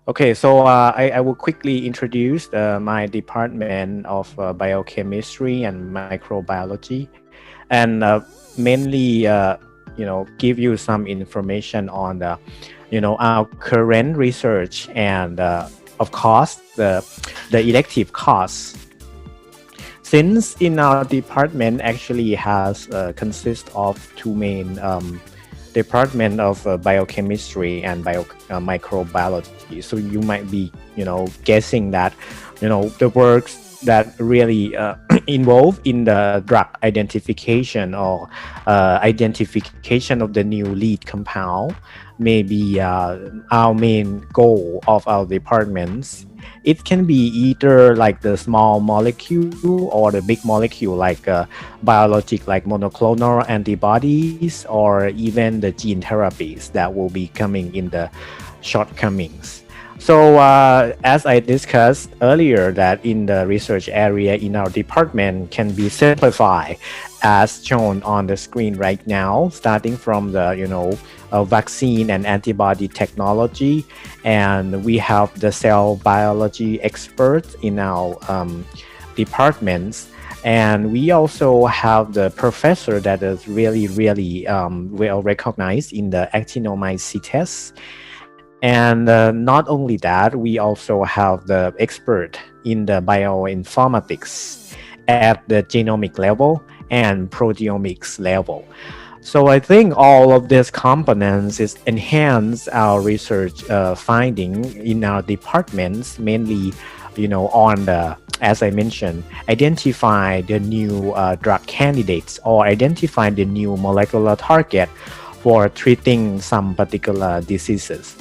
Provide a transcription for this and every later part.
Okay, so I will quickly introduce my department of biochemistry and microbiology, and mainly, give you some information on our current research and, of course, the elective course. Since in our department actually has consists of two main department of biochemistry and microbiology. So you might be, guessing that, the works that really involve in the drug identification or identification of the new lead compound may be our main goal of our departments. It can be either like the small molecule or the big molecule like biologic like monoclonal antibodies or even the gene therapies that will be coming in the shortcomings. So as I discussed earlier that in the research area in our department can be simplified as shown on the screen right now, starting from the vaccine and antibody technology, and we have the cell biology experts in our departments, and we also have the professor that is really well recognized in the actinomycetes. And not only that, we also have the expert in the bioinformatics at the genomic level and proteomics level. So I think all of these components is enhance our research finding in our departments, mainly, on the, as I mentioned, identify the new drug candidates or identify the new molecular target for treating some particular diseases.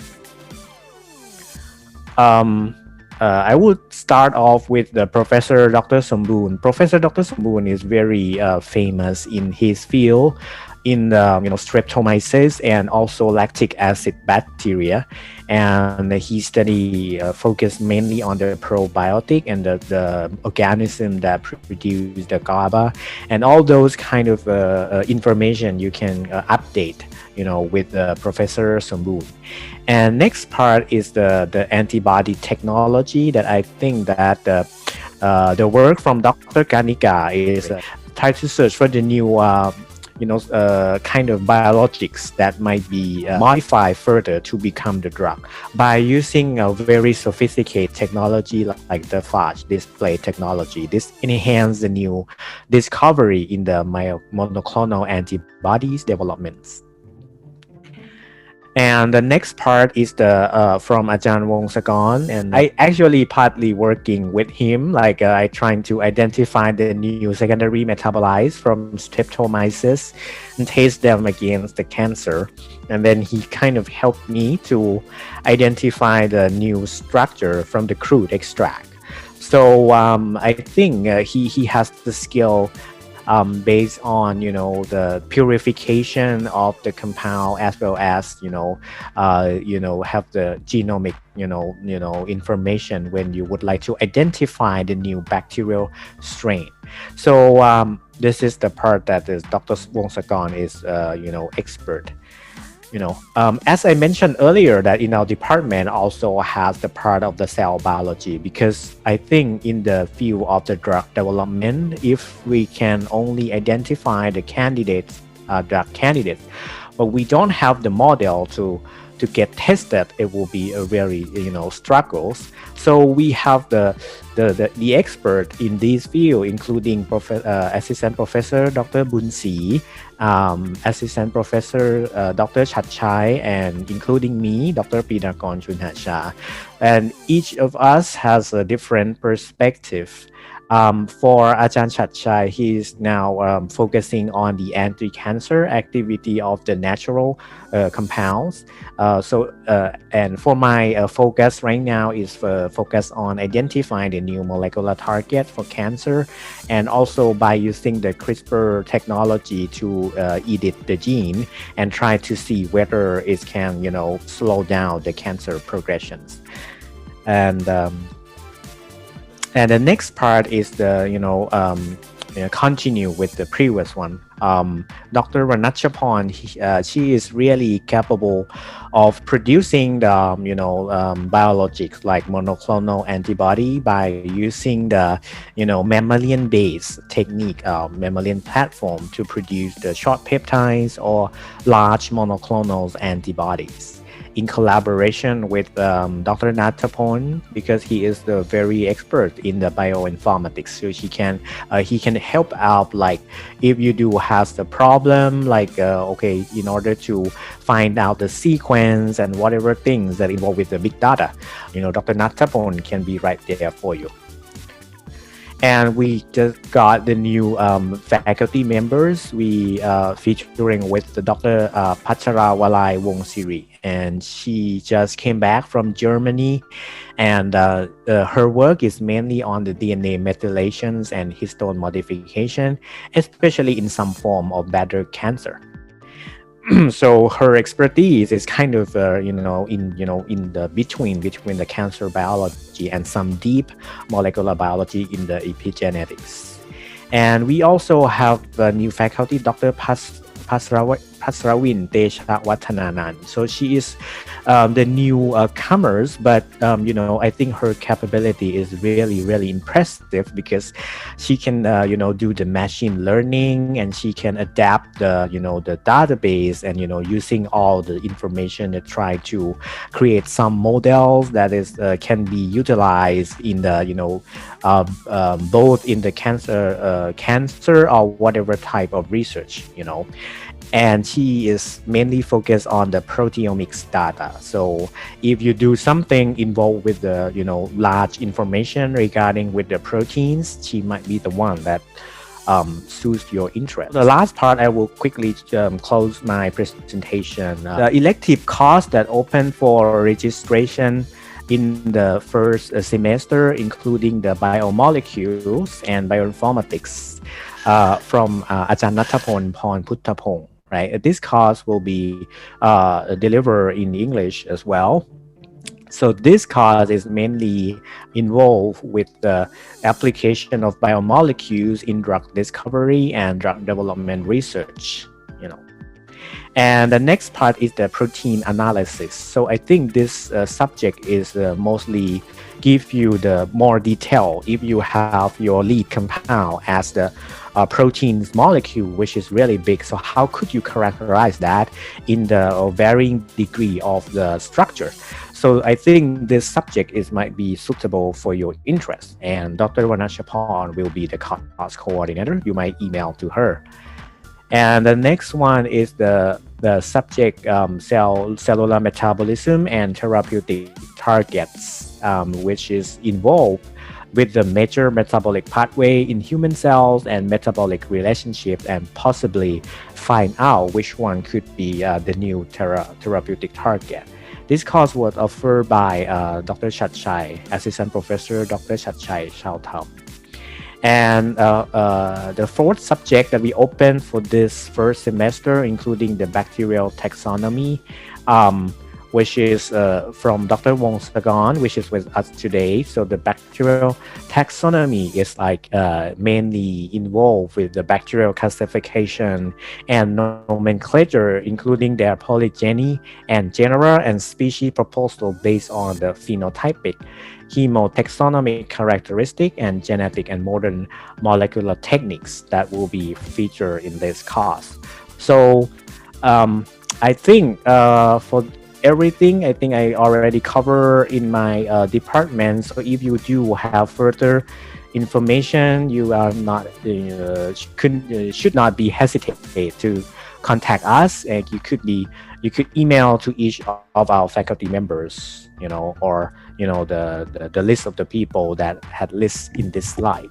I would start off with the Professor Dr. Somboon. Professor Dr. Somboon is very famous in his field in the streptomyces and also lactic acid bacteria, and he study focus mainly on the probiotic and the organism that produce the GABA, and all those kind of information you can update with Professor Somboon. And next part is the antibody technology that I think that the work from Dr. Kanika is try to search for the new kind of biologics that might be modified further to become the drug by using a very sophisticated technology like the flash display technology. This enhance the new discovery in the monoclonal antibodies developments. And the next part is the from Ajahn Wongsakorn, and I actually partly working with him, like I trying to identify the new secondary metabolites from streptomyces and test them against the cancer, and then he kind of helped me to identify the new structure from the crude extract. So I think he has the skill based on the purification of the compound as well as have the genomic information when you would like to identify the new bacterial strain. So this is the part that is Dr. Wongsakorn is expert. As I mentioned earlier, that in our department also has the part of the cell biology, because I think in the field of the drug development, if we can only identify the candidates, drug candidates, but we don't have the model to get tested, it will be a very struggles. So we have the expert in this field, including Assistant Professor Dr. Bunsi, Assistant Professor Dr. Chatchai, and including me, Dr. Pinakon Chunhacha. And each of us has a different perspective. For Ajahn Chatchai, he is now focusing on the anti-cancer activity of the natural compounds. And for my focus right now is focus on identifying the new molecular target for cancer, and also by using the CRISPR technology to edit the gene and try to see whether it can slow down the cancer progressions. And the next part is the continue with the previous one. Dr. Ranachapon, she is really capable of producing the biologics like monoclonal antibody by using the mammalian based technique, mammalian platform to produce the short peptides or large monoclonal antibodies in collaboration with Dr. Natapon, because he is the very expert in the bioinformatics. So he can help out, like if you do has the problem, like okay, in order to find out the sequence and whatever things that involve with the big data, Dr. Natapon can be right there for you. And we just got the new faculty members. We featuring with the Dr. Pacharawalai Wongsiri, and she just came back from Germany, and her work is mainly on the DNA methylations and histone modification, especially in some form of bladder cancer. So her expertise is kind of in the between the cancer biology and some deep molecular biology in the epigenetics. And we also have a new faculty, Dr. Pasrawin Desha Watananan. So she is the new comers, but I think her capability is really impressive, because she can do the machine learning, and she can adapt the database, and using all the information to try to create some models that is can be utilized in the both in the cancer or whatever type of research. And she is mainly focused on the proteomics data. So if you do something involved with the large information regarding with the proteins, she might be the one that suits your interest. The last part, I will quickly close my presentation. The elective course that open for registration in the first semester, including the biomolecules and bioinformatics from Ajahn Natapon Porn Puttapong. Right, this course will be delivered in English as well. So this course is mainly involved with the application of biomolecules in drug discovery and drug development research. And the next part is the protein analysis. So I think this subject is mostly give you the more detail if you have your lead compound as the protein's molecule, which is really big. So how could you characterize that in the varying degree of the structure? So I think this subject might be suitable for your interest. And Dr. Vanashapon will be the class coordinator. You might email to her. And the next one is the subject cellular metabolism and therapeutic targets, which is involved with the major metabolic pathway in human cells and metabolic relationship, and possibly find out which one could be the new therapeutic target. This course was offered by Dr. Chatchai, Assistant Professor Dr. Chatchai Chautam. And the fourth subject that we opened for this first semester, including the Bacterial Taxonomy, which is from Dr. Wong Sagon, which is with us today. So the Bacterial Taxonomy is like mainly involved with the bacterial classification and nomenclature, including their polygeny and genera and species proposal based on the phenotypic, chemotaxonomic characteristic, and genetic and modern molecular techniques that will be featured in this course. So I think for everything, I think I already cover in my department. So if you do have further information, you are not should not be hesitate to contact us, and you could email to each of our faculty members, or the list of the people that had lists in this slide.